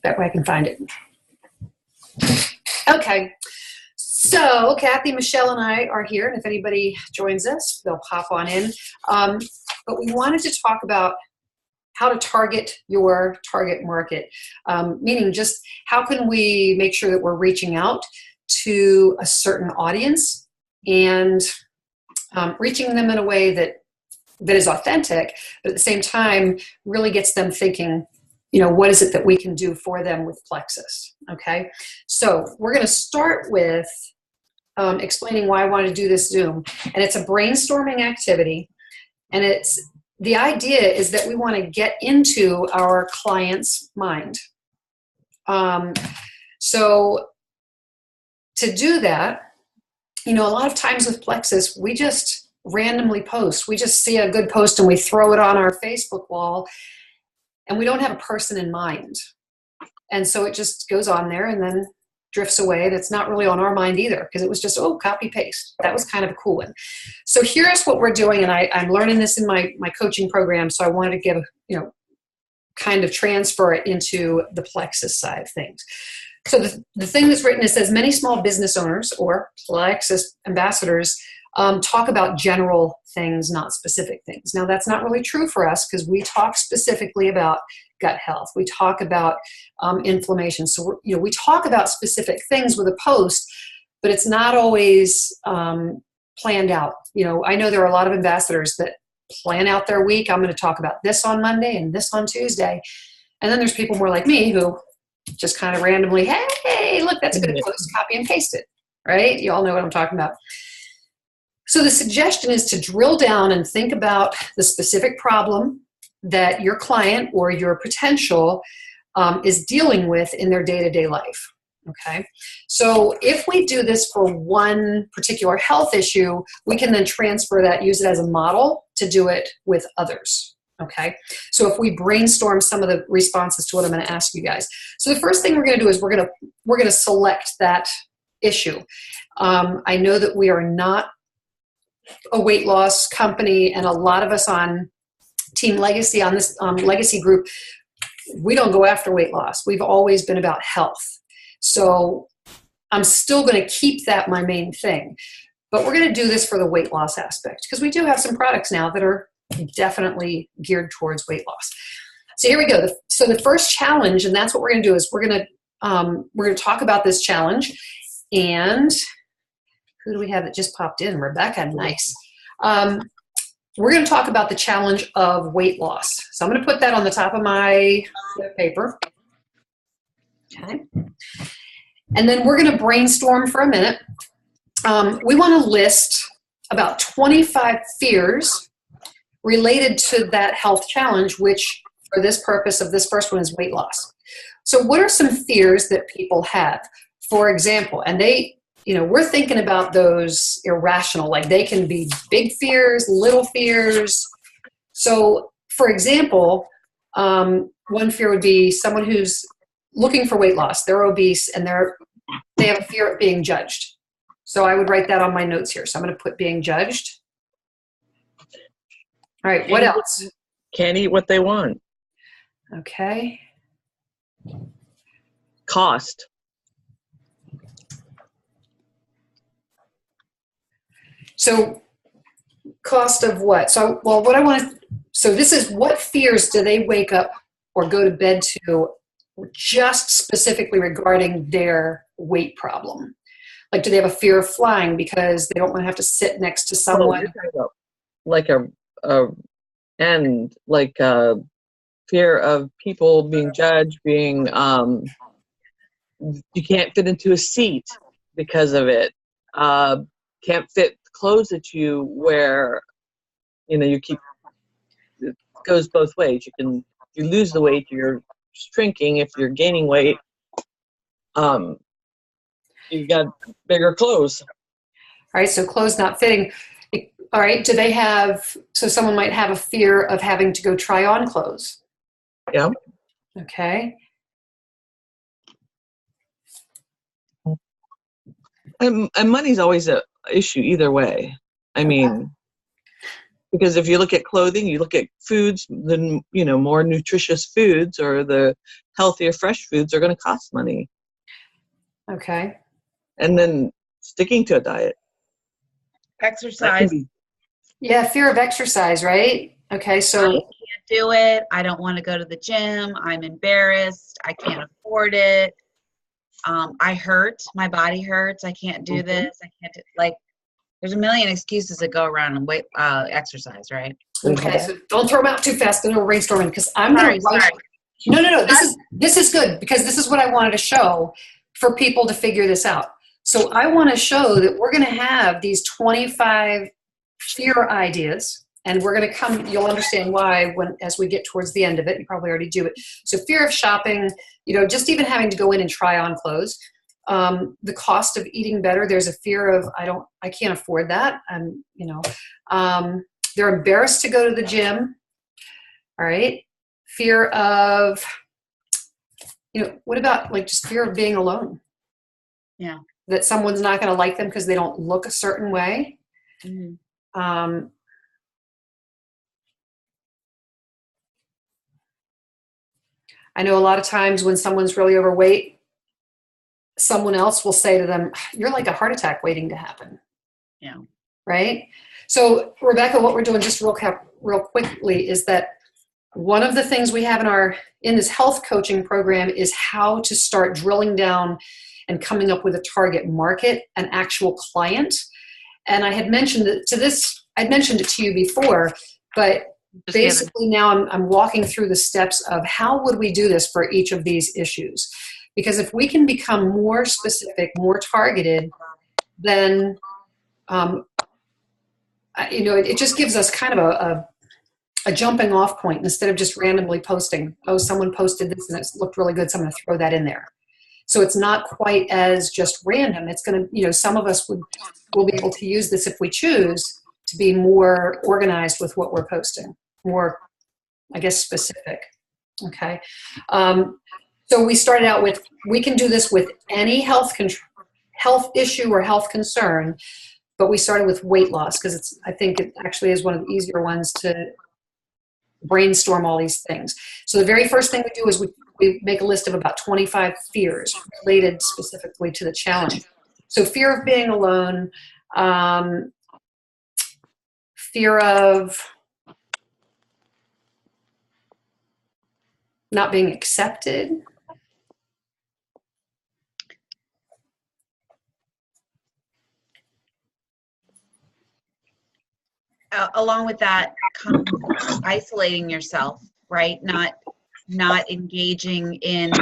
That way I can find it. Okay. So Kathy, Michelle, and I are here, and if anybody joins us, they'll pop on in. But we wanted to talk about how to target your target market, meaning just how can we make sure that we're reaching out to a certain audience and reaching them in a way that is authentic, but at the same time really gets them thinking, what is it that we can do for them with Plexus? Okay, so we're going to start with explaining why I want to do this Zoom, and it's a brainstorming activity, and the idea is that we want to get into our client's mind. So to do that, a lot of times with Plexus, we just randomly post. We just see a good post and we throw it on our Facebook wall, and we don't have a person in mind. And so it just goes on there and then drifts away, and it's not really on our mind either, because it was just, copy paste. That was kind of a cool one. So here's what we're doing, and I'm learning this in my coaching program, so I wanted to give, kind of transfer it into the Plexus side of things. So the thing that's written, it says many small business owners or Plexus ambassadors talk about general things, not specific things. Now, that's not really true for us, because we talk specifically about gut health. We talk about inflammation. So, we talk about specific things with a post, but it's not always planned out. I know there are a lot of ambassadors that plan out their week. I'm going to talk about this on Monday and this on Tuesday. And then there's people more like me who just kind of randomly, hey, look, that's a good post, copy and paste it, right? You all know what I'm talking about. So the suggestion is to drill down and think about the specific problem that your client or your potential is dealing with in their day-to-day life, okay? So if we do this for one particular health issue, we can then transfer that, use it as a model to do it with others, okay? So if we brainstorm some of the responses to what I'm going to ask you guys. So the first thing we're going to do is we're going to select that issue. I know that we are not a weight loss company, and a lot of us on Team Legacy, on this Legacy group, we don't go after weight loss. We've always been about health. So I'm still going to keep that my main thing, but we're going to do this for the weight loss aspect, because we do have some products now that are definitely geared towards weight loss. So here we go. So the first challenge, and that's what we're going to do, is we're going to talk about this challenge. And who do we have that just popped in? Rebecca, nice. We're going to talk about the challenge of weight loss. So I'm going to put that on the top of my paper. Okay. And then we're going to brainstorm for a minute. We want to list about 25 fears related to that health challenge, which for this purpose of this first one is weight loss. So what are some fears that people have? For example, and we're thinking about those irrational, like they can be big fears, little fears. So, for example, one fear would be someone who's looking for weight loss. They're obese and they have a fear of being judged. So I would write that on my notes here. So I'm going to put being judged. All right, what else? Can't eat what they want. Okay. Cost. So cost of what? So this is what fears do they wake up or go to bed to just specifically regarding their weight problem? Like, do they have a fear of flying because they don't want to have to sit next to someone? Like fear of people being judged, being, you can't fit into a seat because of it. Can't fit clothes that you wear, you keep, it goes both ways. You lose the weight, you're shrinking. If you're gaining weight, you got bigger clothes. All right, so clothes not fitting. All right, so someone might have a fear of having to go try on clothes. Yeah. Okay. And money's always an issue either way. I mean, Because if you look at clothing, you look at foods, the more nutritious foods or the healthier fresh foods are going to cost money. Okay. And then sticking to a diet. Exercise. Yeah, fear of exercise, right? Okay, so I can't do it. I don't want to go to the gym. I'm embarrassed. I can't afford it. I hurt. My body hurts. I can't do this. I can't do, like, there's a million excuses that go around and exercise, right? okay, so don't throw them out too fast. I know we're brainstorming because I'm going to write. Sorry. No. This is good because this is what I wanted to show for people to figure this out. So I want to show that we're going to have these 25 fear ideas, and we're going to come. You'll understand why as we get towards the end of it. You probably already do it. So fear of shopping. Just even having to go in and try on clothes. The cost of eating better. There's a fear of I can't afford that. They're embarrassed to go to the gym. All right. Fear of, what about just fear of being alone? Yeah. That someone's not going to like them because they don't look a certain way. Mm-hmm. I know a lot of times when someone's really overweight, someone else will say to them, "You're like a heart attack waiting to happen." Yeah. Right? So, Rebecca, what we're doing just real quickly is that one of the things we have in this health coaching program is how to start drilling down and coming up with a target market, an actual client. And I had mentioned I'd mentioned it to you before, but basically now I'm walking through the steps of how would we do this for each of these issues. Because if we can become more specific, more targeted, then it just gives us kind of a jumping off point instead of just randomly posting. Oh, someone posted this and it looked really good, so I'm going to throw that in there. So it's not quite as just random. It's going to, some of us will be able to use this if we choose to be more organized with what we're posting, more, I guess, specific. Okay. So we started out with, we can do this with any health issue or health concern, but we started with weight loss because I think it actually is one of the easier ones to brainstorm all these things. So the very first thing we do is we make a list of about 25 fears related specifically to the challenge. So fear of being alone, fear of not being accepted, along with that comes isolating yourself, right? Not engaging in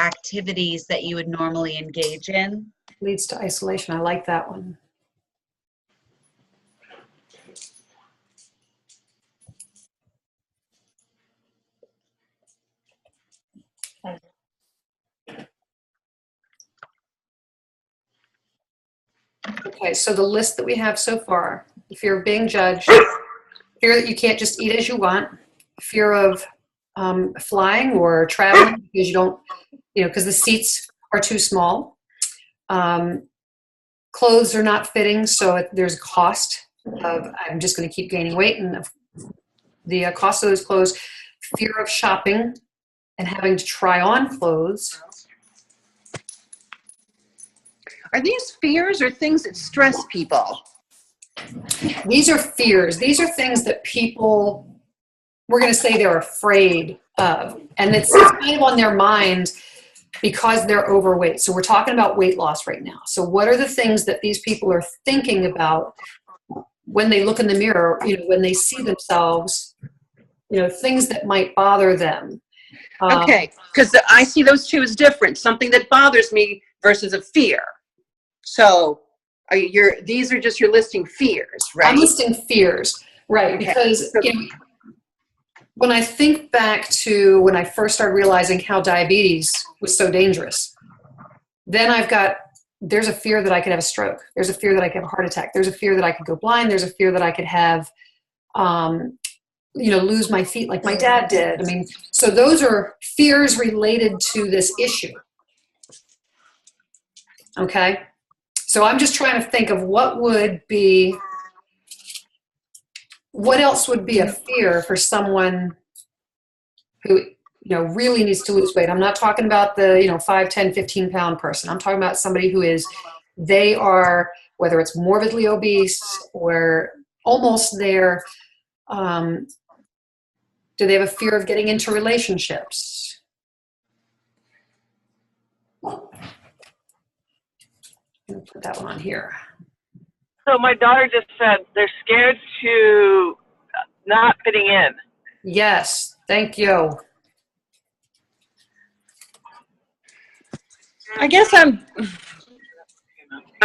activities that you would normally engage in. leads to isolation. I like that one. Okay, so the list that we have so far: the fear of being judged, fear that you can't just eat as you want, fear of flying or traveling because you don't, because the seats are too small. Clothes are not fitting, so there's a cost of, I'm just going to keep gaining weight, and the cost of those clothes. Fear of shopping and having to try on clothes. Are these fears or things that stress people? These are fears. These are things that people, we're going to say they're afraid of. And it's kind of on their mind because they're overweight. So we're talking about weight loss right now. So what are the things that these people are thinking about when they look in the mirror, when they see themselves, things that might bother them? Okay, because I see those two as different. Something that bothers me versus a fear. So these are just your listing fears, right? I'm listing fears, right? Okay. Because when I think back to when I first started realizing how diabetes was so dangerous, then there's a fear that I could have a stroke. There's a fear that I could have a heart attack. There's a fear that I could go blind. There's a fear that I could have, lose my feet like my dad did. I mean, so those are fears related to this issue. Okay. So I'm just trying to think of what would be what else would be a fear for someone who, really needs to lose weight? I'm not talking about the, 5, 10, 15 pound person. I'm talking about somebody who they are, whether it's morbidly obese or almost there. Do they have a fear of getting into relationships? I'm gonna put that one on here. So my daughter just said they're scared to not fitting in. Yes, thank you. I guess I'm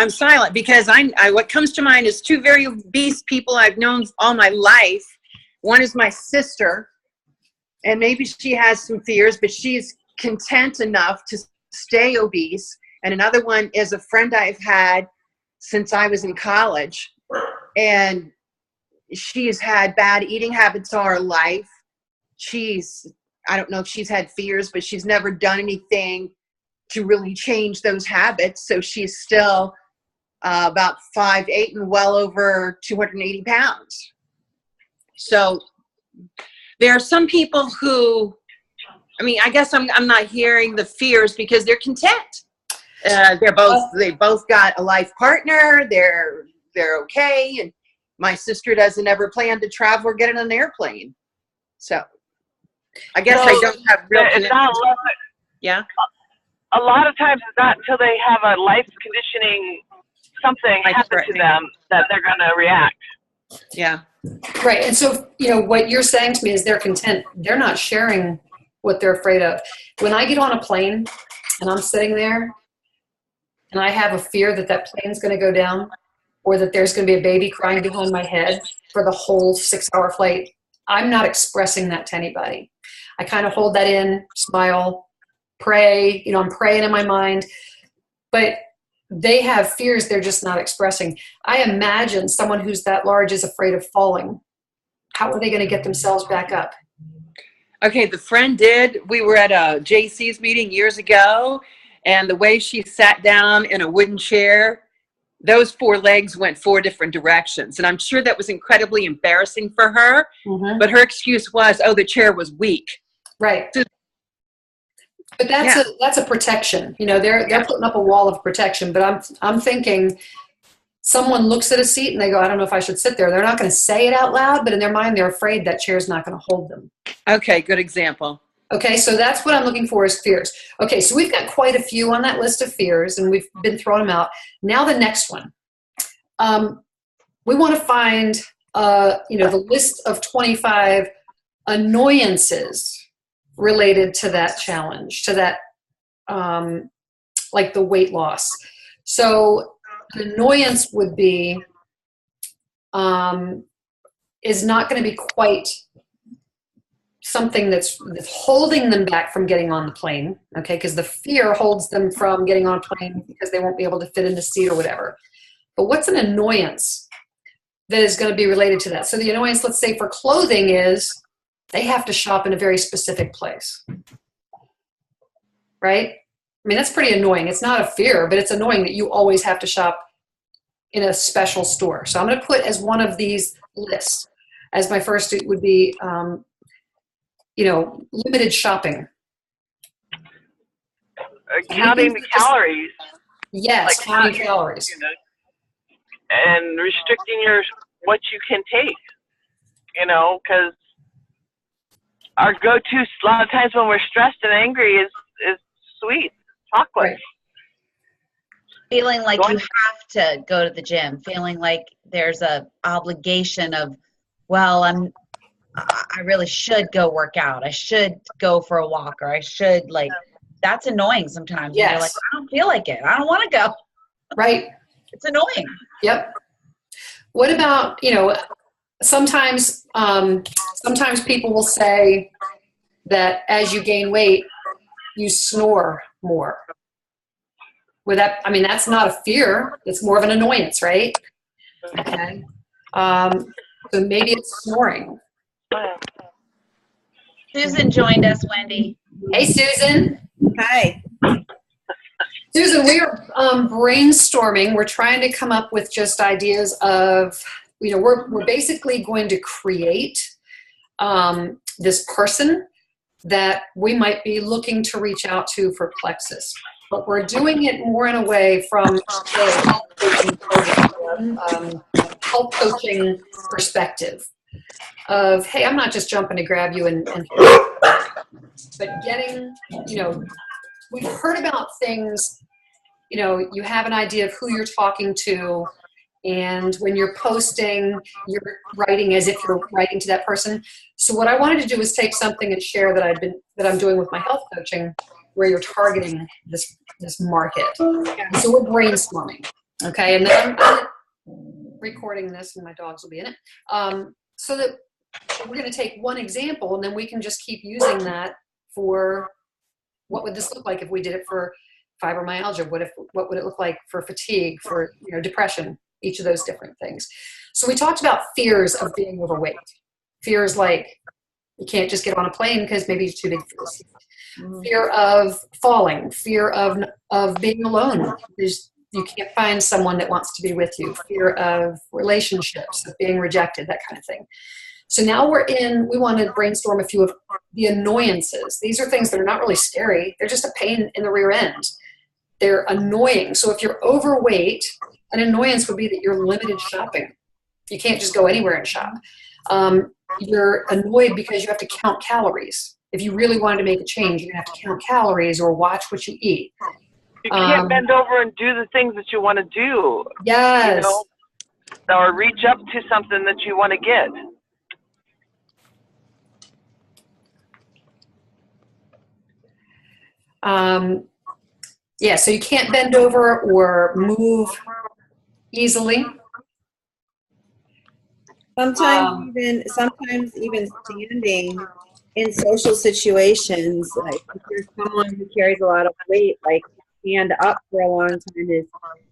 silent because what comes to mind is two very obese people I've known all my life. One is my sister, and maybe she has some fears, but she's content enough to stay obese. And another one is a friend I've had since I was in college, and she's had bad eating habits all her life. I don't know if she's had fears, but she's never done anything to really change those habits. So she's still about 5'8" and well over 280 pounds. So there are some people who, I guess I'm not hearing the fears because they're content. They both got a life partner. They're okay. And my sister doesn't ever plan to travel or get on an airplane. So I guess I don't have real connection. Yeah. A lot of times it's not until they have a life conditioning something happen to them that they're going to react. Yeah. Right. And so, what you're saying to me is they're content. They're not sharing what they're afraid of. When I get on a plane and I'm sitting there and I have a fear that plane's going to go down or that there's going to be a baby crying behind my head for the whole 6-hour flight, I'm not expressing that to anybody. I kind of hold that in, smile, pray, I'm praying in my mind, but they have fears they're just not expressing. I imagine someone who's that large is afraid of falling. How are they going to get themselves back up? Okay, the friend did. We were at a JC's meeting years ago, and the way she sat down in a wooden chair, those 4 legs went 4 different directions. And I'm sure that was incredibly embarrassing for her, but her excuse was, the chair was weak. Right. But that's a protection. They're putting up a wall of protection. But I'm thinking, someone looks at a seat and they go, I don't know if I should sit there. They're not going to say it out loud, but in their mind, they're afraid that chair's not going to hold them. Okay, good example. Okay, so that's what I'm looking for is fears. Okay, so we've got quite a few on that list of fears, and we've been throwing them out. Now the next one. We want to find, the list of 25 annoyances related to that challenge, to that, like the weight loss. So an annoyance would be, is not going to be quite something that's holding them back from getting on the plane, okay? Because the fear holds them from getting on a plane because they won't be able to fit in the seat or whatever. But what's an annoyance that is going to be related to that? So the annoyance, let's say for clothing, is they have to shop in a very specific place, right? That's pretty annoying. It's not a fear, but it's annoying that you always have to shop in a special store. So I'm going to put as one of these lists, as my first would be, limited shopping. Counting the calories. Yes, counting calories. And restricting what you can take, because our go-to a lot of times when we're stressed and angry is sweet, chocolate. Right. Feeling like you have to go to the gym, feeling like there's a obligation of, I really should go work out. I should go for a walk, or I should that's annoying sometimes. Yes. You're like, I don't feel like it. I don't want to go. Right. It's annoying. Yep. What about, sometimes people will say that as you gain weight, you snore more. That's not a fear. It's more of an annoyance, right? Okay. So maybe it's snoring. Susan joined us, Wendy. Hey, Susan. Hi. Susan, we are brainstorming. We're trying to come up with just ideas of we're basically going to create this person that we might be looking to reach out to for Plexus. But we're doing it more in a way from a health coaching perspective of, hey, I'm not just jumping to grab you but getting, we've heard about things, you have an idea of who you're talking to, and when you're posting, you're writing as if you're writing to that person. So what I wanted to do was take something and share that I'm doing with my health coaching, where you're targeting this market. So we're brainstorming, okay? And then I'm recording this, and my dogs will be in it. So that we're going to take one example, and then we can just keep using that for what would this look like if we did it for fibromyalgia? What would it look like for fatigue, for depression? Each of those different things. So we talked about fears of being overweight. Fears like you can't just get on a plane because maybe you're too big for this. Fear of falling. Fear of being alone. You can't find someone that wants to be with you. Fear of relationships, of being rejected, that kind of thing. So now we want to brainstorm a few of the annoyances. These are things that are not really scary. They're just a pain in the rear end. They're annoying. So if you're overweight, an annoyance would be that you're limited shopping. You can't just go anywhere and shop. You're annoyed because you have to count calories. If you really wanted to make a change, you're going to have to count calories or watch what you eat. You can't bend over and do the things that you want to do. Yes. Or reach up to something that you want to get. Yeah, so you can't bend over or move easily. Sometimes even standing in social situations, like if you're someone who carries a lot of weight, like stand up for a long time is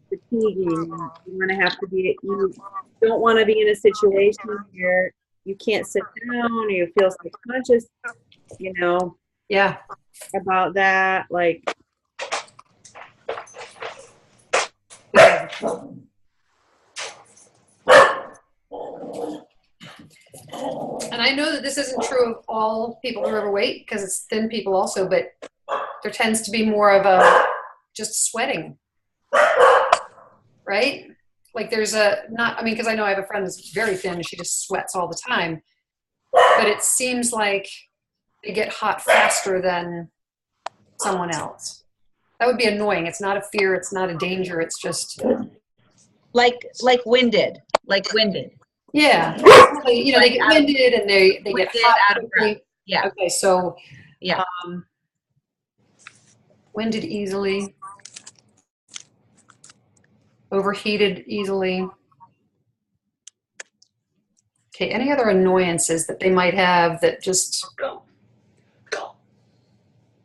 fatiguing. You want to have to be. You don't want to be in a situation where you can't sit down or you feel self-conscious. Yeah. About that, like. And I know that this isn't true of all people who are overweight, because it's thin people also, but there tends to be more of a just sweating, right? Like because I know I have a friend that's very thin, she just sweats all the time, but it seems like they get hot faster than someone else. That would be annoying. It's not a fear, it's not a danger, it's just like winded. Yeah. They get winded and they get hot out of breath. Yeah. Okay, so yeah. Winded easily, overheated easily. Okay, any other annoyances that they might have that just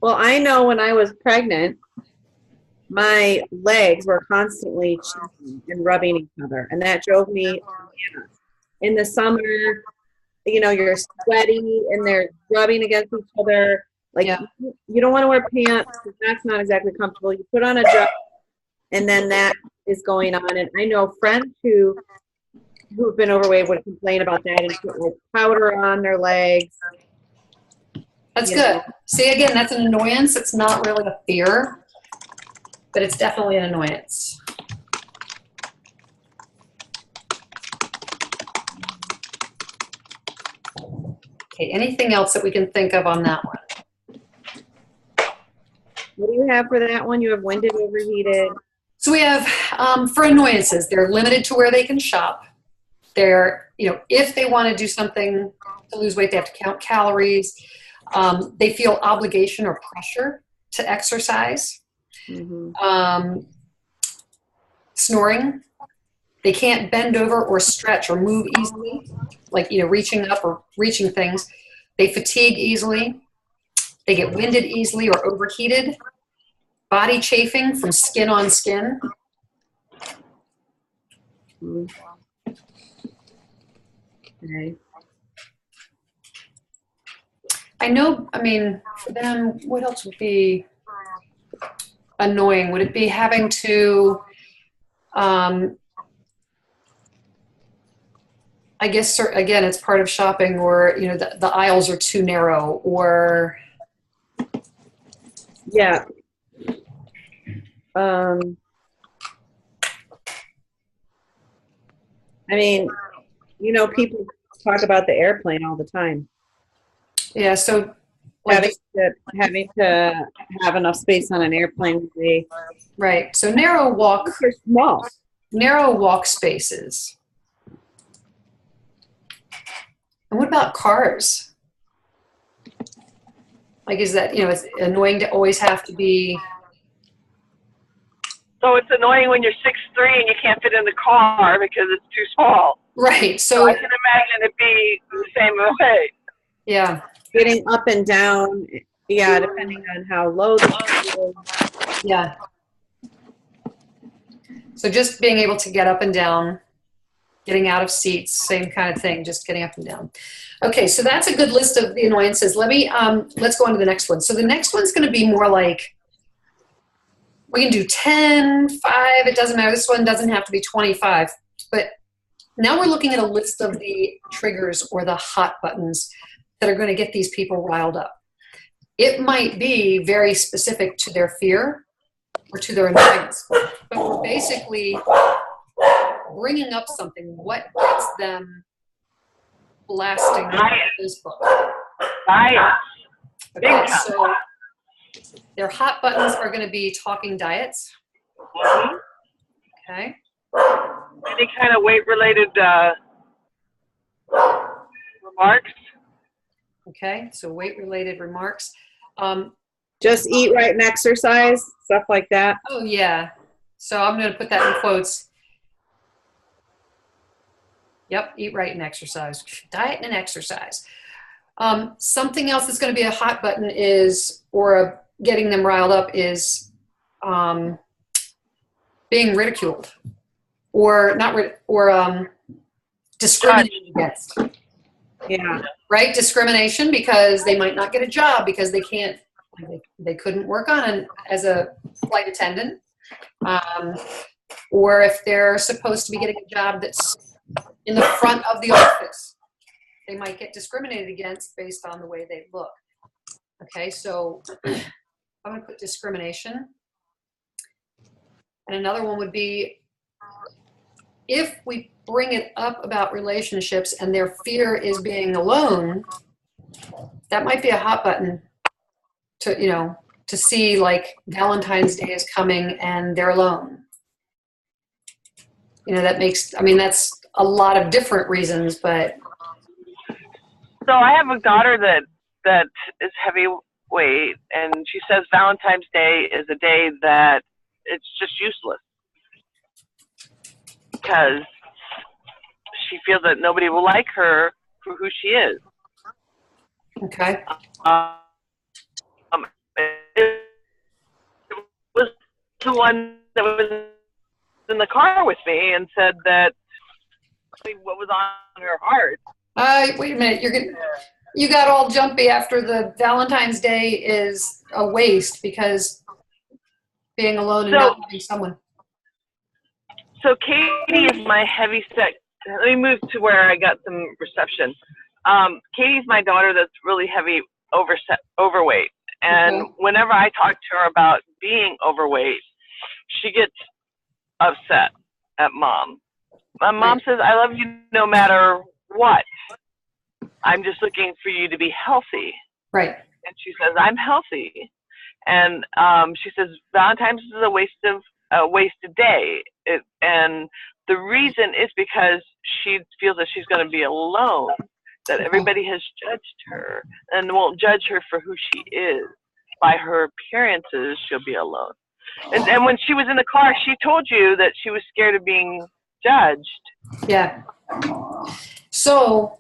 Well, I know when I was pregnant, my legs were constantly chafing and rubbing each other, and that drove me bananas. In the summer, you're sweaty and they're rubbing against each other. Like, you don't want to wear pants because that's not exactly comfortable. You put on a dress, and then that is going on. And I know friends who've been overweight would complain about that and put like powder on their legs. That's good. See, again, that's an annoyance. It's not really a fear, but it's definitely an annoyance. Okay, anything else that we can think of on that one? What do you have for that one? You have winded, overheated. So we have, for annoyances, they're limited to where they can shop. They're, if they want to do something to lose weight, they have to count calories. They feel obligation or pressure to exercise. Mm-hmm. Snoring. They can't bend over or stretch or move easily, like, reaching up or reaching things. They fatigue easily. They get winded easily or overheated. Body chafing from skin on skin. Okay. For them, what else would be annoying? Would it be having to, I guess, again, it's part of shopping, or, you know, the aisles are too narrow, or, Yeah. I mean, you know, people talk about the airplane all the time. yeah, so like, Having to have enough space on an airplane. right. So narrow Small. walk spaces. And what about cars? Like, is that, you know, it's annoying to always have to be, So it's annoying when you're 6'3" and you can't fit in the car because it's too small. right. So So, I can imagine it be the same way. yeah. Getting up and down, yeah, depending on how low the seat is. Yeah. So just being able to get up and down, getting out of seats, same kind of thing, just getting up and down. Okay, so that's a good list of the annoyances. Let's go on to the next one. So the next one's going to be more like, we can do 10, 5, it doesn't matter. This one doesn't have to be 25. But now we're looking at a list of the triggers or the hot buttons that are going to get these people riled up. It might be very specific to their fear or to their annoyance, but we're basically bringing up something. What gets them blasting on Facebook? Diet. Okay, so their hot buttons are going to be talking diets. Mhm. Okay. Any kind of weight-related remarks? Okay, so weight-related remarks. Just eat right and exercise, stuff like that. Oh, yeah. So I'm going to put that in quotes. Yep, eat right and exercise. Diet and exercise. Something else that's going to be a hot button is, or getting them riled up is being ridiculed, or not, discriminated against. Yeah. Right? Discrimination because they might not get a job because they couldn't work as a flight attendant. Or if they're supposed to be getting a job that's in the front of the office, they might get discriminated against based on the way they look. Okay, so I'm going to put discrimination. And another one would be, if we bring it up about relationships and their fear is being alone, that might be a hot button to see, like, Valentine's Day is coming and they're alone. You know, that's a lot of different reasons, but. So I have a daughter that is heavyweight, and she says Valentine's Day is a day that it's just useless because she feels that nobody will like her for who she is. Okay. It was the one that was in the car with me and said that what was on her heart. Wait a minute. You got all jumpy after the Valentine's Day is a waste because being alone and not having someone. So Katie is my heavy set. Let me move to where I got some reception. Katie's my daughter that's really heavy overweight. And whenever I talk to her about being overweight, she gets upset at mom. My mom says, I love you no matter what. I'm just looking for you to be healthy. Right. And she says, I'm healthy. And she says, Valentine's is a wasted day. And the reason is because she feels that she's going to be alone, that everybody has judged her and won't judge her for who she is. By her appearances, she'll be alone. And when she was in the car, she told you that she was scared of being judged. Yeah. So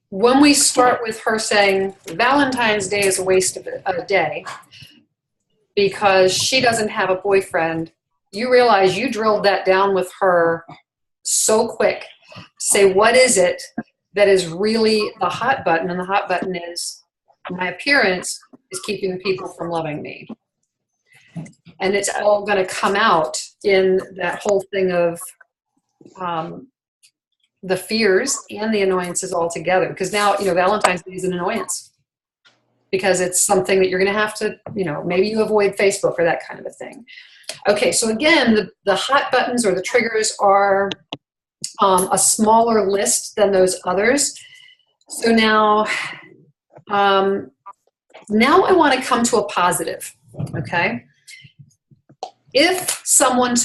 when we start with her saying Valentine's Day is a waste of a day because she doesn't have a boyfriend, you realize you drilled that down with her so quick. Say, what is it that is really the hot button? And the hot button is, my appearance is keeping people from loving me. And it's all going to come out in that whole thing of the fears and the annoyances all together. Because now, Valentine's Day is an annoyance because it's something that you're going to have to, maybe you avoid Facebook or that kind of a thing. Okay, so again, the hot buttons or the triggers are a smaller list than those others. So now I want to come to a positive, okay? If someone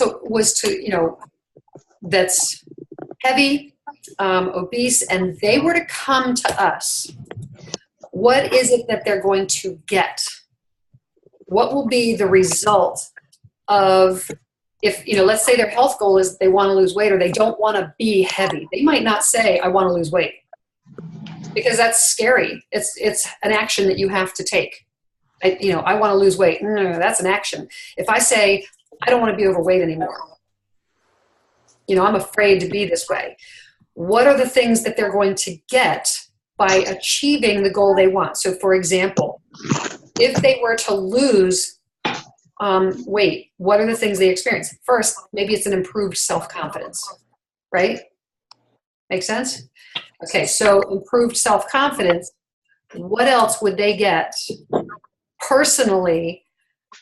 that's heavy, obese, and they were to come to us, what is it that they're going to get? What will be the result of, if, let's say their health goal is they want to lose weight or they don't want to be heavy. They might not say, I want to lose weight, because that's scary. It's an action that you have to take. I want to lose weight. No, that's an action. If I say, I don't want to be overweight anymore, I'm afraid to be this way. What are the things that they're going to get by achieving the goal they want? So for example, if they were to lose weight, what are the things they experience? First, maybe it's an improved self-confidence, right? Make sense? Okay, so improved self-confidence, what else would they get personally,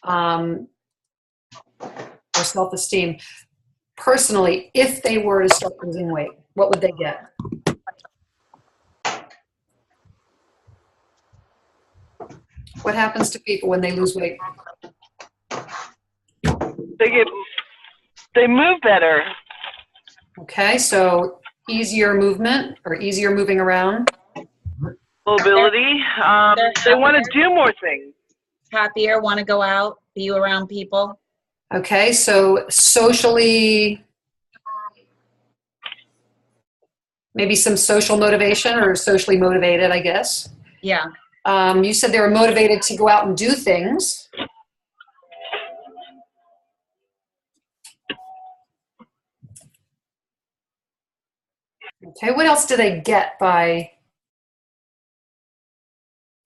or self-esteem, personally, if they were to start losing weight? What would they get? What happens to people when they lose weight? They move better. Okay, so easier movement or easier moving around. Mobility. They want to do more things. Happier, want to go out, be around people. Okay, so socially, maybe some social motivation or socially motivated, I guess. Yeah. You said they were motivated to go out and do things. Okay, what else do they get by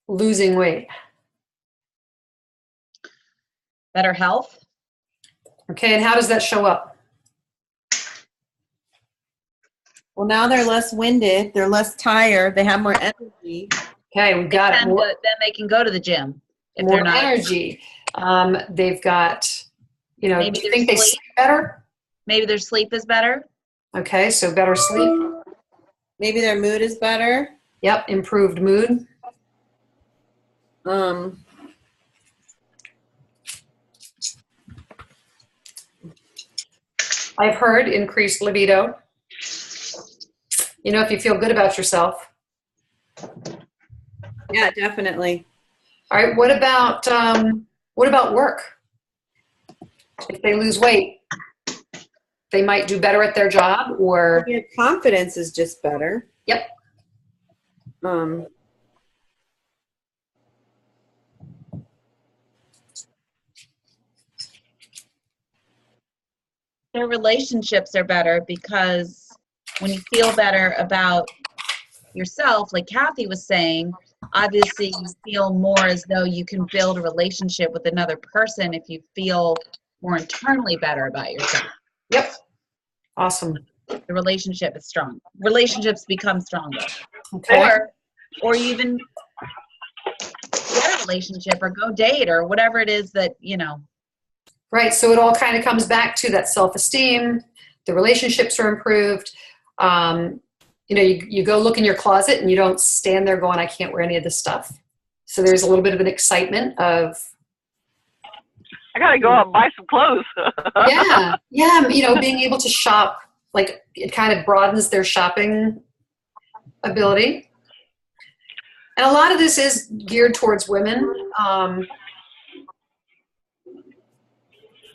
losing weight? Better health. Okay, and how does that show up? Well, now they're less winded, they're less tired, they have more energy. Okay, we got it. Then they can go to the gym if More they're not. energy. They've got, do Maybe you think they their sleep better? Maybe their sleep is better. Okay, so better sleep. Maybe their mood is better. Yep, improved mood. I've heard increased libido. If you feel good about yourself. Yeah, definitely. All right, what about work? If they lose weight, they might do better at their job, or Your confidence is just better. Yep. Their relationships are better because when you feel better about yourself, like Kathy was saying, obviously you feel more as though you can build a relationship with another person if you feel more internally better about yourself. Yep. Awesome. The relationship is strong. Relationships become stronger. Okay. Or you even get a relationship or go date or whatever it is that, Right. So it all kind of comes back to that self-esteem. The relationships are improved. You go look in your closet and you don't stand there going, I can't wear any of this stuff. So there's a little bit of an excitement of, I gotta go out and buy some clothes. yeah, being able to shop, like it kind of broadens their shopping ability. And a lot of this is geared towards women.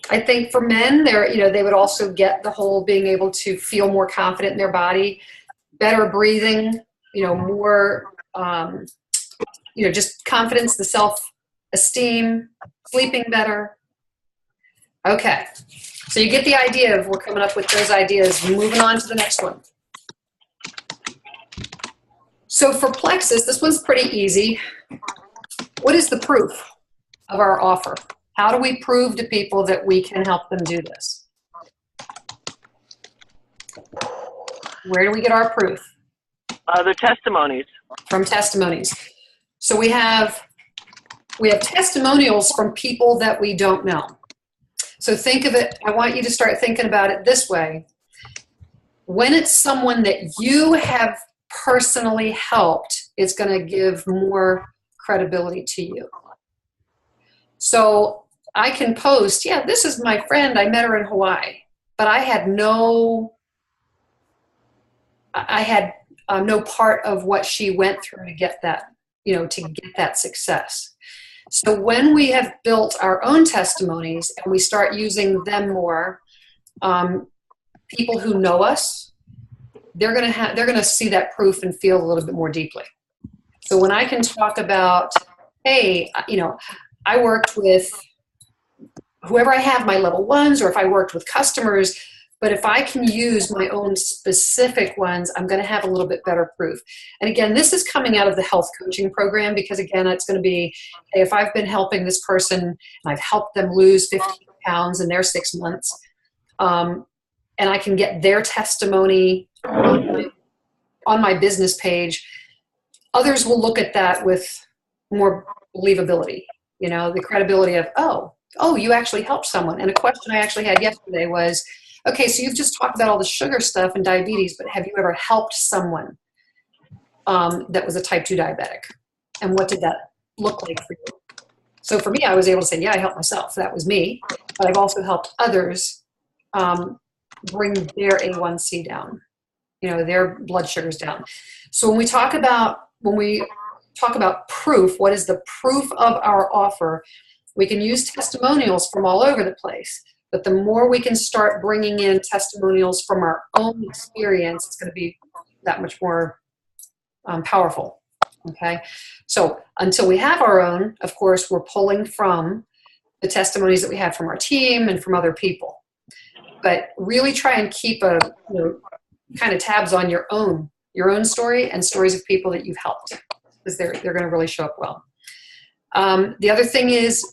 I think for men, they would also get the whole being able to feel more confident in their body, better breathing, more, just confidence, the self-esteem, sleeping better. Okay, so you get the idea of we're coming up with those ideas. Moving on to the next one. So for Plexus, this one's pretty easy. What is the proof of our offer? How do we prove to people that we can help them do this? Where do we get our proof? Other testimonies. From testimonies. So we have testimonials from people that we don't know. So think of it, I want you to start thinking about it this way. When it's someone that you have personally helped, it's going to give more credibility to you. So I can post, yeah, this is my friend, I met her in Hawaii, but I had no part of what she went through to get that, to get that success. So when we have built our own testimonies and we start using them more, people who know us, they're going to see that proof and feel a little bit more deeply. So when I can talk about, hey, I worked with whoever I have, my level ones, or if I worked with customers, but if I can use my own specific ones, I'm going to have a little bit better proof. And again, this is coming out of the health coaching program, because again, it's going to be, hey, if I've been helping this person and I've helped them lose 15 pounds in their 6 months, and I can get their testimony on my business page, others will look at that with more believability, the credibility of, oh, you actually helped someone. And a question I actually had yesterday was, okay, so you've just talked about all the sugar stuff and diabetes, but have you ever helped someone that was a type 2 diabetic? And what did that look like for you? So for me, I was able to say, yeah, I helped myself. That was me. But I've also helped others bring their A1C down, their blood sugars down. So when we talk about proof, what is the proof of our offer? We can use testimonials from all over the place. But the more we can start bringing in testimonials from our own experience, it's going to be that much more powerful. Okay? So until we have our own, of course, we're pulling from the testimonies that we have from our team and from other people. But really try and keep kind of tabs on your own story and stories of people that you've helped, because they're going to really show up well. The other thing is,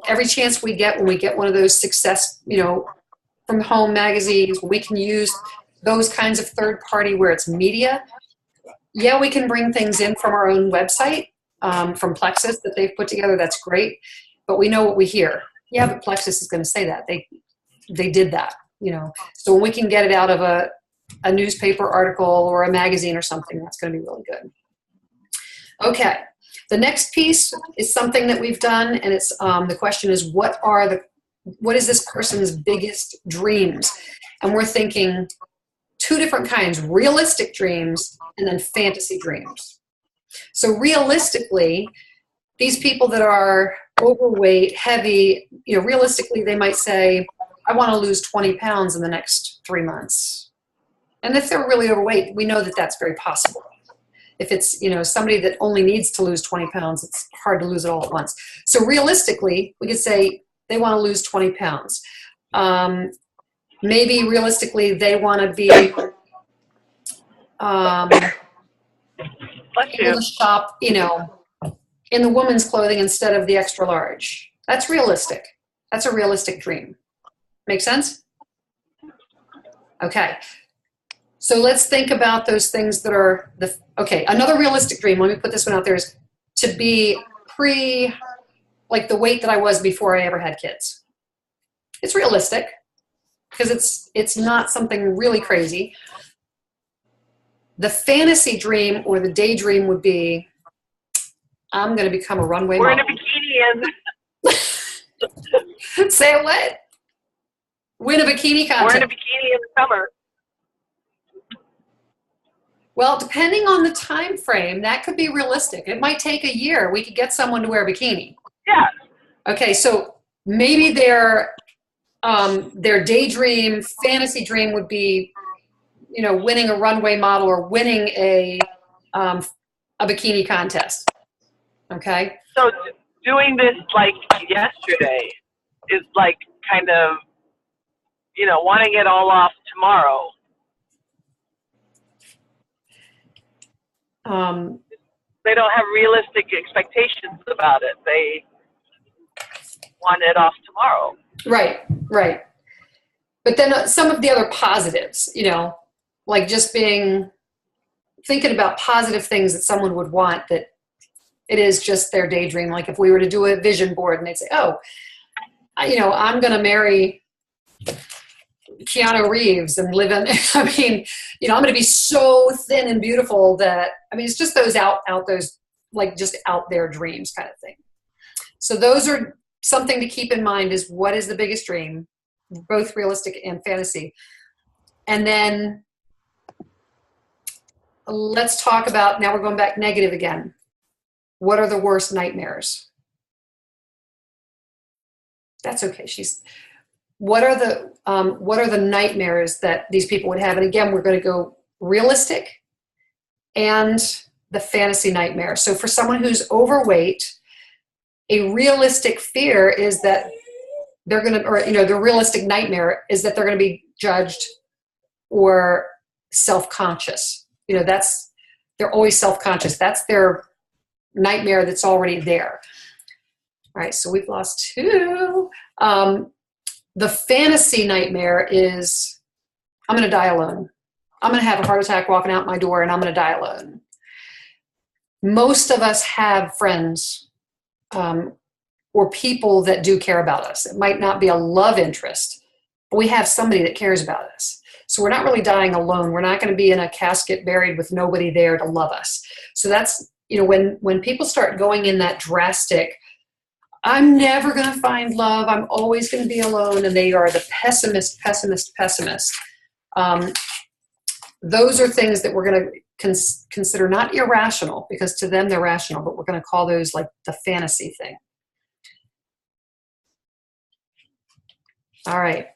every chance we get, when we get one of those success, from home magazines, we can use those kinds of third party where it's media. Yeah, we can bring things in from our own website, from Plexus that they've put together. That's great. But we know what we hear. Yeah, but Plexus is going to say that. They did that, So when we can get it out of a newspaper article or a magazine or something, that's going to be really good. Okay. The next piece is something that we've done, and it's the question is, what is this person's biggest dreams? And we're thinking two different kinds: realistic dreams and then fantasy dreams. So realistically, these people that are overweight, heavy, realistically, they might say, I want to lose 20 pounds in the next 3 months. And if they're really overweight, we know that that's very possible. If it's, somebody that only needs to lose 20 pounds, it's hard to lose it all at once. So realistically, we could say they want to lose 20 pounds. Maybe realistically, they want to be able to shop, in the woman's clothing instead of the extra large. That's realistic. That's a realistic dream. Make sense? Okay. So let's think about those things that are another realistic dream. Let me put this one out there, is to be like the weight that I was before I ever had kids. It's realistic because it's not something really crazy. The fantasy dream or the daydream would be, I'm going to become a runway model. We're in a bikini and say what? Win a bikini contest. We're in a bikini in the summer. Well, depending on the time frame, that could be realistic. It might take a year. We could get someone to wear a bikini. Yeah. Okay, so maybe their daydream, fantasy dream would be, winning a runway model or winning a bikini contest. Okay. So doing this like yesterday is like kind of, wanting it all off tomorrow. They don't have realistic expectations about it. They want it off tomorrow. Right. But then some of the other positives, like just thinking about positive things that someone would want, that it is just their daydream. Like if we were to do a vision board and they'd say, oh, I'm going to marry Keanu Reeves and live in, I'm going to be so thin and beautiful that, it's just those those like just out there dreams kind of thing. So those are something to keep in mind, is what is the biggest dream, both realistic and fantasy. And then let's talk about, now we're going back negative again. What are the worst nightmares? That's okay. What are the nightmares that these people would have? And again, we're going to go realistic and the fantasy nightmare. So for someone who's overweight, a realistic fear is that they're going to, or, the realistic nightmare is that they're going to be judged or self-conscious. They're always self-conscious. That's their nightmare that's already there. All right, so we've lost 2. The fantasy nightmare is, I'm going to die alone. I'm going to have a heart attack walking out my door and I'm going to die alone. Most of us have friends or people that do care about us. It might not be a love interest, but we have somebody that cares about us. So we're not really dying alone. We're not going to be in a casket buried with nobody there to love us. So that's, when people start going in that drastic, I'm never going to find love, I'm always going to be alone, and they are the pessimist. Those are things that we're going to consider not irrational, because to them they're rational, but we're going to call those like the fantasy thing. All right.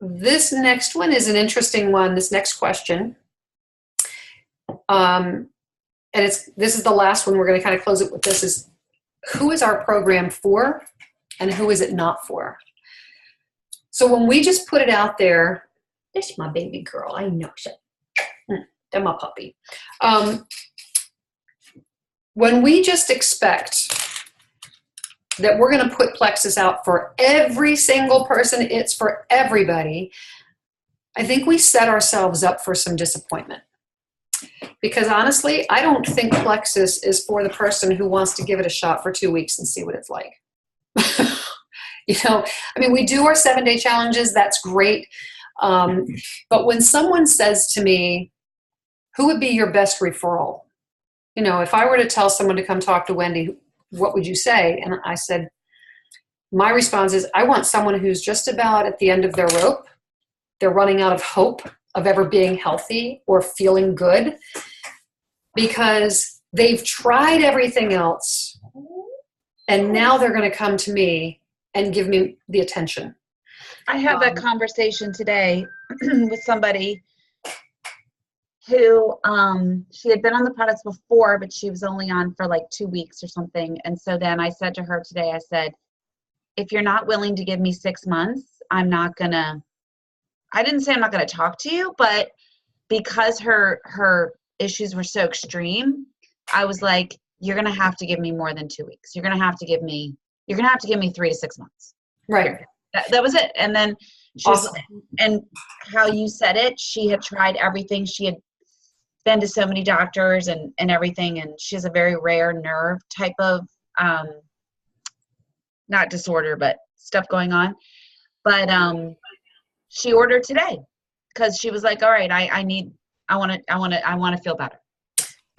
This next one is an interesting one, this next question. And this is the last one. We're going to kind of close it with this, is who is our program for and who is it not for? So when we just put it out there, this is my baby girl. I know she. They're my puppy. When we just expect that we're going to put Plexus out for every single person, it's for everybody, I think we set ourselves up for some disappointment. Because honestly, I don't think Plexus is for the person who wants to give it a shot for 2 weeks and see what it's like. We do our 7-day challenges. That's great. But when someone says to me, who would be your best referral? If I were to tell someone to come talk to Wendy, what would you say? And I said, my response is, I want someone who's just about at the end of their rope. They're running out of hope of ever being healthy or feeling good, because they've tried everything else and now they're going to come to me and give me the attention. I had that conversation today with somebody who she had been on the products before, but she was only on for like 2 weeks or something. And so then I said to her today, I said, if you're not willing to give me 6 months, I didn't say I'm not going to talk to you, but because her issues were so extreme, I was like, you're going to have to give me more than 2 weeks. You're going to have to give me 3 to 6 months. Right. That was it. And then she awesome. was, and how you said it, she had tried everything. She had been to so many doctors and everything. And she has a very rare nerve type of, not disorder, but stuff going on. But, she ordered today because she was like, all right, I want to feel better.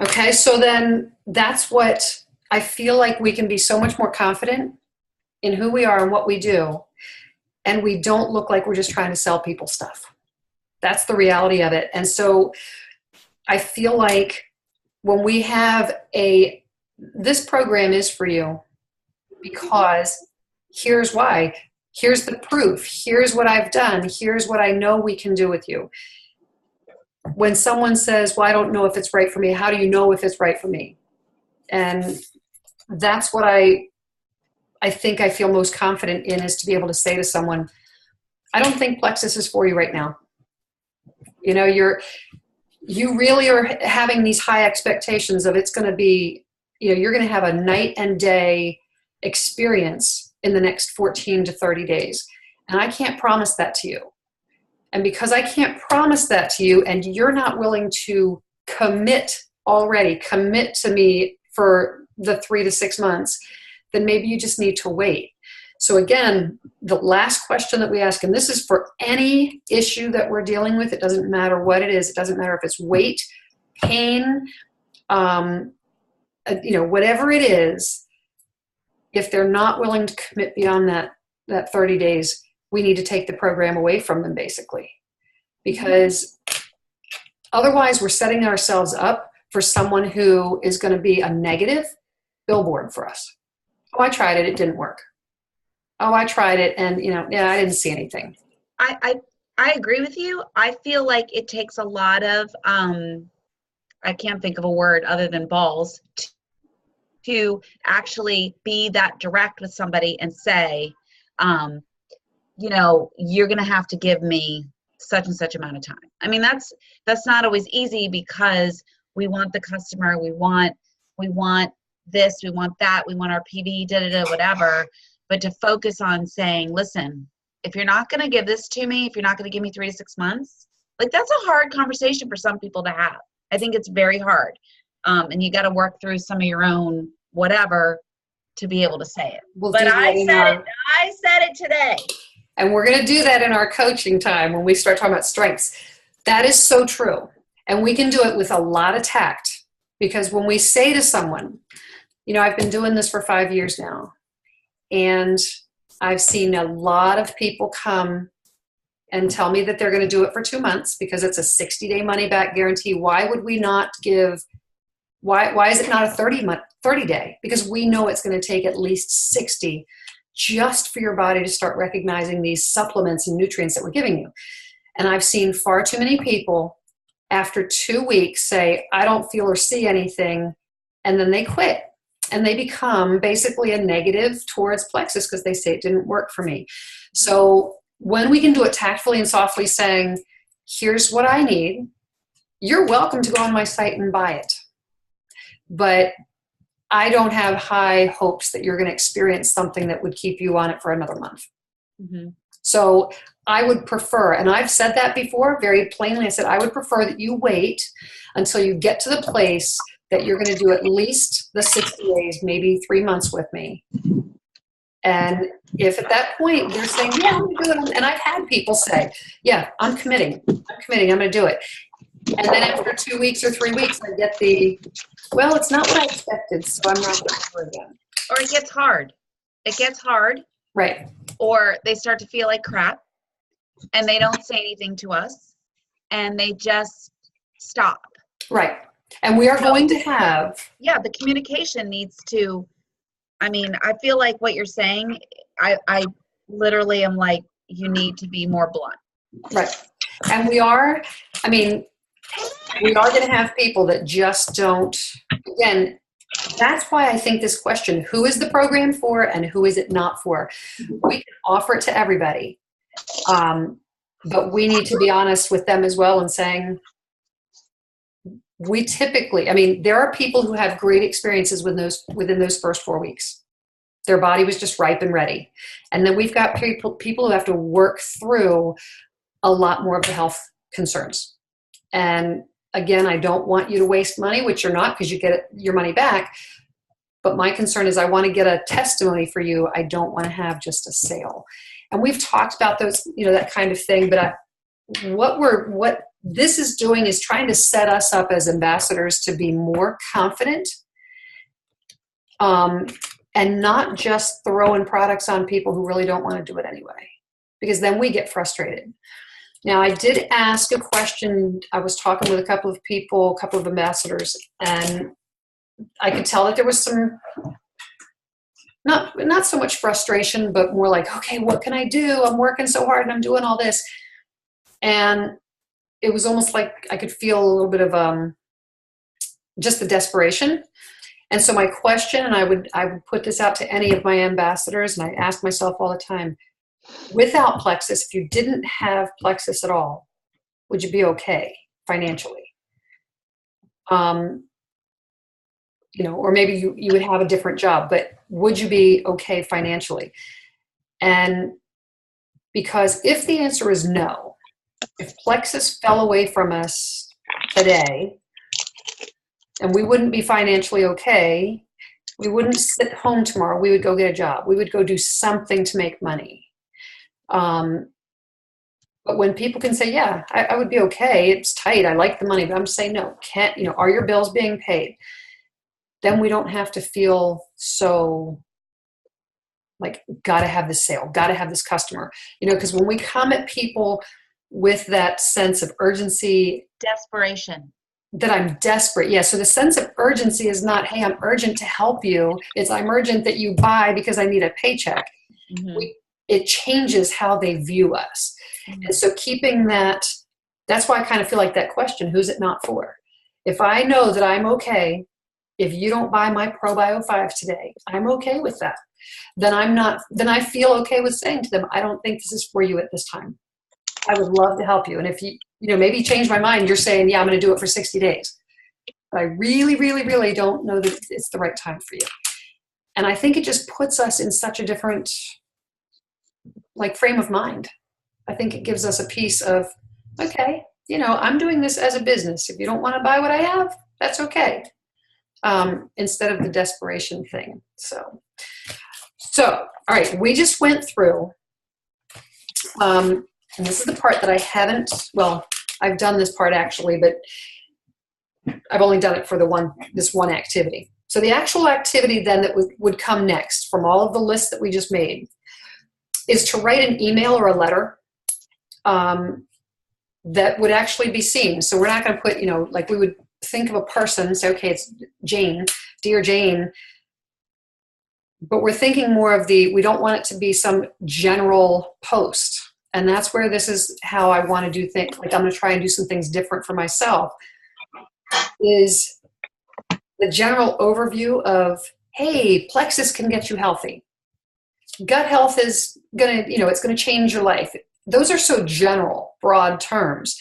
Okay. So then that's what I feel like we can be so much more confident in who we are and what we do. And we don't look like we're just trying to sell people stuff. That's the reality of it. And so I feel like when we have this program is for you, because here's why. Here's the proof. Here's what I've done. Here's what I know we can do with you. When someone says, well, I don't know if it's right for me, how do you know if it's right for me? And that's what I think I feel most confident in, is to be able to say to someone, I don't think Plexus is for you right now. You really are having these high expectations of it's going to be, you're going to have a night and day experience in the next 14 to 30 days. And I can't promise that to you. And because I can't promise that to you, and you're not willing to commit to me for the 3 to 6 months, then maybe you just need to wait. So again, the last question that we ask, and this is for any issue that we're dealing with, it doesn't matter what it is. It doesn't matter if it's weight, pain, whatever it is, if they're not willing to commit beyond that 30 days, we need to take the program away from them, basically. Because otherwise we're setting ourselves up for someone who is going to be a negative billboard for us. Oh, I tried it. It didn't work. Oh, I tried it. And, I didn't see anything. I agree with you. I feel like it takes a lot of, I can't think of a word other than balls, to actually be that direct with somebody and say, you're going to have to give me such and such amount of time. I mean, that's not always easy because we want the customer, we want this, we want that, we want our PV, whatever. But to focus on saying, listen, if you're not going to give this to me, if you're not going to give me 3 to 6 months, like that's a hard conversation for some people to have. I think it's very hard. And you got to work through some of your own whatever to be able to say it. But I said it today. And we're going to do that in our coaching time when we start talking about strengths. That is so true. And we can do it with a lot of tact, because when we say to someone, I've been doing this for 5 years now, and I've seen a lot of people come and tell me that they're going to do it for 2 months because it's a 60-day money back guarantee. Why would we not give, why is it not a 30-day? Because we know it's going to take at least 60 just for your body to start recognizing these supplements and nutrients that we're giving you. And I've seen far too many people after 2 weeks say, I don't feel or see anything, and then they quit. And they become basically a negative towards Plexus because they say it didn't work for me. So when we can do it tactfully and softly, saying, here's what I need, you're welcome to go on my site and buy it. But I don't have high hopes that you're going to experience something that would keep you on it for another month. Mm-hmm. So I would prefer, and I've said that before very plainly, I said I would prefer that you wait until you get to the place that you're going to do at least the 60 days, maybe 3 months with me. And if at that point they're saying, yeah, I'm going to do it, and I've had people say, yeah, I'm committing, I'm going to do it. And then after 2 weeks or 3 weeks, I get well, it's not what I expected, so I'm not going to do it again. Or it gets hard. It gets hard. Right. Or they start to feel like crap, and they don't say anything to us, and they just stop. Right. And we are going to have. Yeah, the communication needs to, I feel like what you're saying, I literally am like, you need to be more blunt. Right. And we are going to have people that just don't, again, that's why I think this question, who is the program for and who is it not for? We can offer it to everybody. But we need to be honest with them as well and saying, we typically, there are people who have great experiences within those first 4 weeks. Their body was just ripe and ready. And then we've got people who have to work through a lot more of the health concerns. And again, I don't want you to waste money, which you're not because you get your money back. But my concern is I want to get a testimony for you. I don't want to have just a sale. And we've talked about those, that kind of thing. But what this is doing is trying to set us up as ambassadors to be more confident and not just throwing products on people who really don't want to do it anyway, because then we get frustrated. Now, I did ask a question. I was talking with a couple of ambassadors, and I could tell that there was some, not so much frustration, but more like, okay, what can I do? I'm working so hard and I'm doing all this. And it was almost like I could feel a little bit of just the desperation. And so my question, and I would put this out to any of my ambassadors, and I ask myself all the time, without Plexus, if you didn't have Plexus at all, would you be okay financially? Or maybe you would have a different job, but would you be okay financially? And because if the answer is no, if Plexus fell away from us today and we wouldn't be financially okay, we wouldn't sit home tomorrow. We would go get a job. We would go do something to make money. But when people can say, yeah, I would be okay. It's tight. I like the money. But I'm saying, no, can't, are your bills being paid? Then we don't have to feel so like, got to have this sale, got to have this customer, because when we come at people with that sense of urgency, Desperation. that I'm desperate. Yeah. So the sense of urgency is not, hey, I'm urgent to help you. It's I'm urgent that you buy because I need a paycheck. Mm-hmm. It changes how they view us. Mm-hmm. And so keeping that's why I kind of feel like that question, who's it not for? If I know that I'm okay, if you don't buy my ProBio 5 today, I'm okay with that. Then I feel okay with saying to them, I don't think this is for you at this time. I would love to help you. And if you maybe change my mind, you're saying, yeah, I'm going to do it for 60 days. But I really, really, really don't know that it's the right time for you. And I think it just puts us in such a different frame of mind. I think it gives us a piece of, okay, I'm doing this as a business. If you don't want to buy what I have, that's okay. Instead of the desperation thing. So, all right, we just went through, and this is the part that I haven't, I've done this part actually, but I've only done it for this one activity. So the actual activity then that would come next from all of the lists that we just made is to write an email or a letter that would actually be seen. So we're not going to put, we would think of a person, say, okay, it's Jane, dear Jane, but we're thinking more of we don't want it to be some general post. And that's where this is how I want to do things. I'm going to try and do some things different for myself, is the general overview of, hey, Plexus can get you healthy. Gut health is going to, it's going to change your life. Those are so general, broad terms.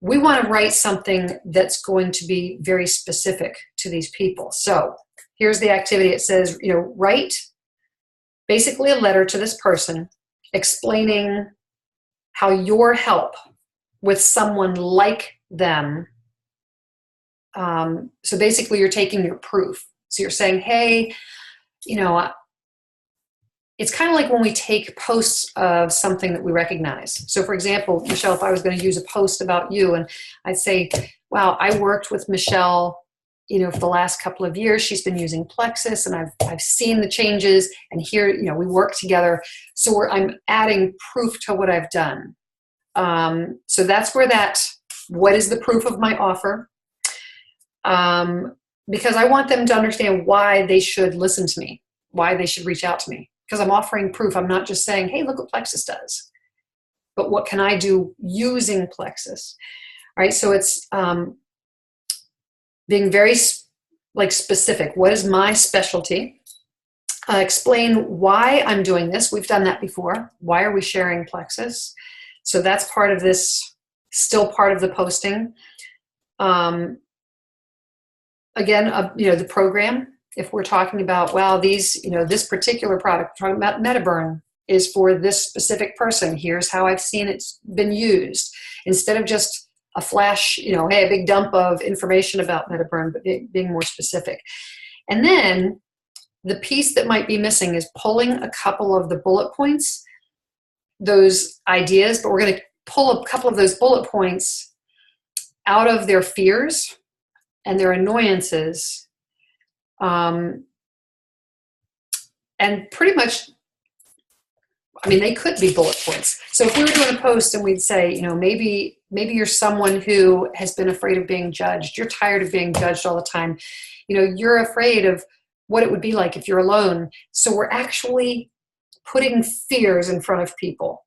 We want to write something that's going to be very specific to these people. So here's the activity. It says, write basically a letter to this person explaining how your help with someone like them. So basically you're taking your proof. So you're saying, hey, it's kind of like when we take posts of something that we recognize. So for example, Michelle, if I was going to use a post about you and I'd say, wow, I worked with Michelle, for the last couple of years, she's been using Plexus and I've seen the changes, and here, we work together. So I'm adding proof to what I've done. So that's where what is the proof of my offer? Because I want them to understand why they should listen to me, why they should reach out to me. Because I'm offering proof. I'm not just saying, hey, look what Plexus does. But what can I do using Plexus? All right, so it's being very specific. What is my specialty? Explain why I'm doing this. We've done that before. Why are we sharing Plexus? So that's part of this, still part of the posting. Again, the program. If we're talking about, this particular product, talking about Metaburn, is for this specific person. Here's how I've seen it's been used. Instead of just a flash, hey, a big dump of information about Metaburn, but being more specific. And then the piece that might be missing is pulling a couple of the bullet points, those ideas, but we're going to pull a couple of those bullet points out of their fears and their annoyances. And pretty much, they could be bullet points. So if we were doing a post and we'd say, maybe you're someone who has been afraid of being judged. You're tired of being judged all the time. You're afraid of what it would be like if you're alone. So we're actually putting fears in front of people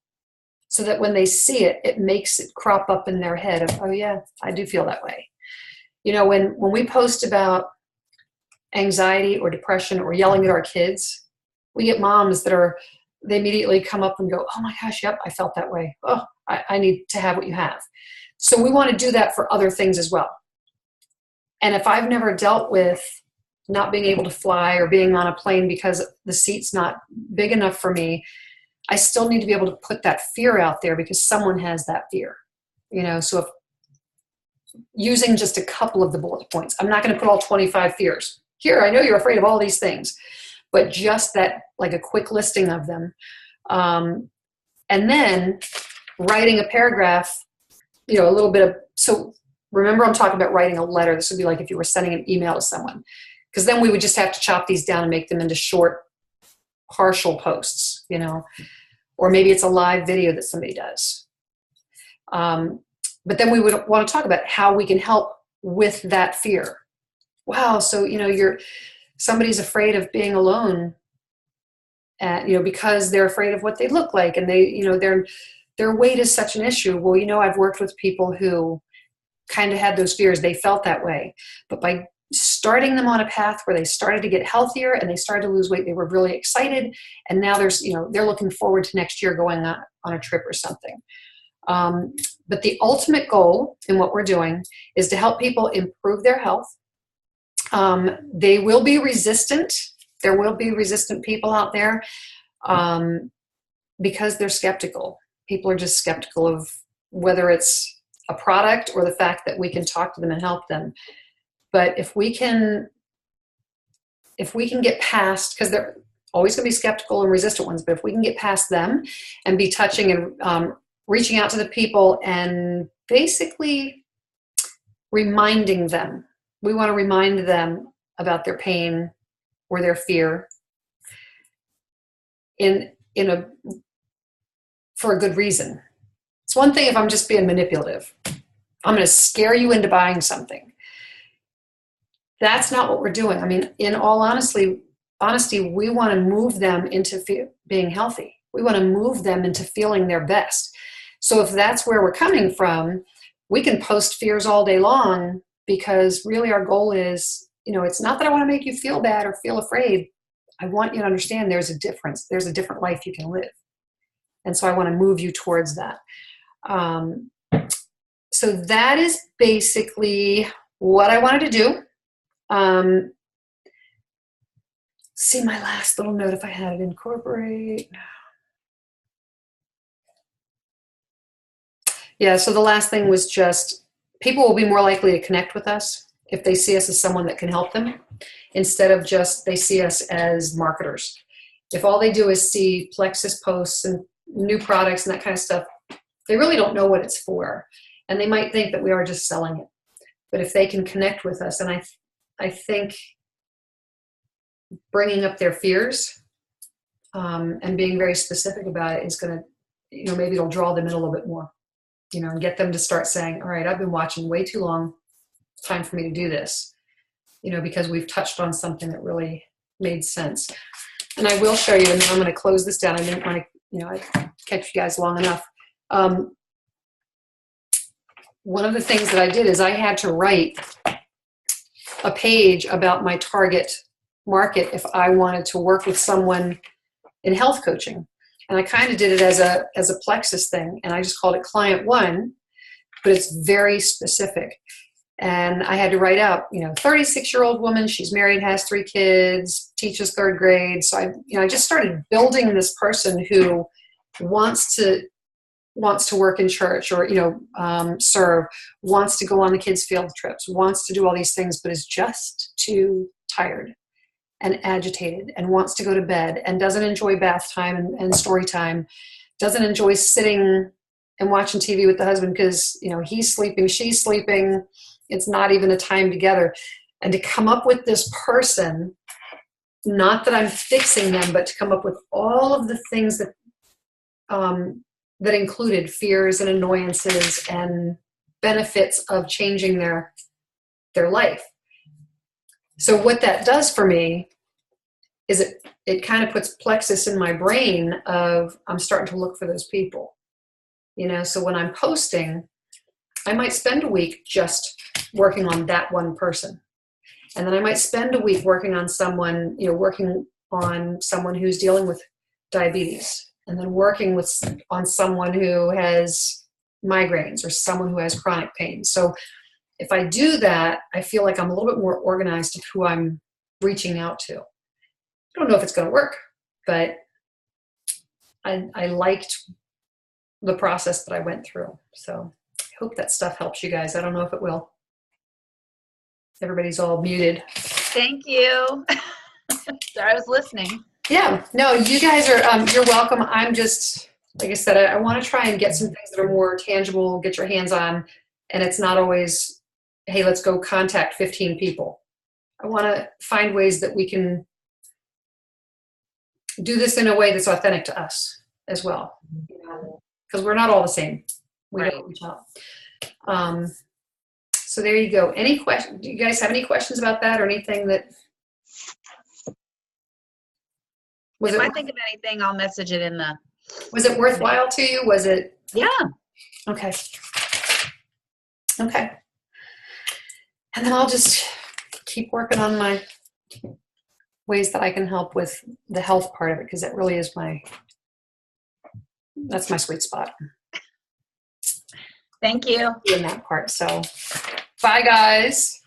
so that when they see it, it makes it crop up in their head of, oh yeah, I do feel that way. When we post about anxiety or depression or yelling at our kids, we get moms they immediately come up and go, oh my gosh, yep, I felt that way. Oh, I need to have what you have. So we want to do that for other things as well. And if I've never dealt with not being able to fly or being on a plane because the seat's not big enough for me, I still need to be able to put that fear out there because someone has that fear. So if using just a couple of the bullet points, I'm not going to put all 25 fears. Here, I know you're afraid of all these things, but just that, like a quick listing of them. And then writing a paragraph, a little bit of, so remember I'm talking about writing a letter. This would be like if you were sending an email to someone, because then we would just have to chop these down and make them into short, partial posts, or maybe it's a live video that somebody does. But then we would want to talk about how we can help with that fear. Wow, so somebody's afraid of being alone, because they're afraid of what they look like, and their weight is such an issue. Well, I've worked with people who kind of had those fears. They felt that way, but by starting them on a path where they started to get healthier and they started to lose weight, they were really excited, and now they're looking forward to next year going on a trip or something. But the ultimate goal in what we're doing is to help people improve their health. They will be resistant. There will be resistant people out there because they're skeptical. People are just skeptical of whether it's a product or the fact that we can talk to them and help them. But if we can get past, because they're always going to be skeptical and resistant ones, but if we can get past them and be touching and reaching out to the people and basically reminding them, we want to remind them about their pain or their fear for a good reason. It's one thing if I'm just being manipulative. I'm going to scare you into buying something. That's not what we're doing. I mean, in all honesty, we want to move them into being healthy. We want to move them into feeling their best. So if that's where we're coming from, we can post fears all day long, because really our goal is, it's not that I want to make you feel bad or feel afraid. I want you to understand there's a difference. There's a different life you can live. And so I want to move you towards that. So that is basically what I wanted to do. See my last little note if I had it, incorporate. Yeah, so the last thing was just people will be more likely to connect with us if they see us as someone that can help them, instead of just they see us as marketers. If all they do is see Plexus posts and new products and that kind of stuff, they really don't know what it's for. And they might think that we are just selling it. But if they can connect with us, and I think bringing up their fears and being very specific about it is going to, maybe it'll draw them in a little bit more, and get them to start saying, all right, I've been watching way too long. It's time for me to do this, because we've touched on something that really made sense. And I will show you, and then I'm going to close this down. I didn't want to, I kept you guys long enough. One of the things that I did is I had to write a page about my target market if I wanted to work with someone in health coaching. And I kind of did it as a Plexus thing, and I just called it Client 1, but it's very specific. And I had to write out, 36-year-old woman, she's married, has 3 kids, teaches 3rd grade. So I just started building this person who wants to work in church or, serve, wants to go on the kids' field trips, wants to do all these things, but is just too tired and agitated and wants to go to bed and doesn't enjoy bath time and story time, doesn't enjoy sitting and watching TV with the husband because, he's sleeping, she's sleeping. It's not even a time together. And to come up with this person, not that I'm fixing them, but to come up with all of the things that that included fears and annoyances and benefits of changing their life. So what that does for me is it kind of puts Plexus in my brain of I'm starting to look for those people. So when I'm posting, I might spend a week just working on that one person. And then I might spend a week working on someone, working on someone who's dealing with diabetes, and then working on someone who has migraines or someone who has chronic pain. So if I do that, I feel like I'm a little bit more organized of who I'm reaching out to. I don't know if it's going to work, but I liked the process that I went through. So I hope that stuff helps you guys. I don't know if it will. Everybody's all muted. Thank you. Sorry, I was listening. Yeah, no, you guys are, you're welcome. I'm just, like I said, I want to try and get some things that are more tangible, get your hands on, and it's not always, hey, let's go contact 15 people. I want to find ways that we can do this in a way that's authentic to us as well. Because we're not all the same. We Right. don't reach out. So there you go. Any questions? Do you guys have any questions about that or anything that If I think of anything, I'll message it in the. was it worthwhile to you? Was it Yeah. okay? Okay. And then I'll just keep working on my ways that I can help with the health part of it, because that really is that's my sweet spot Thank you. in that part. So bye guys.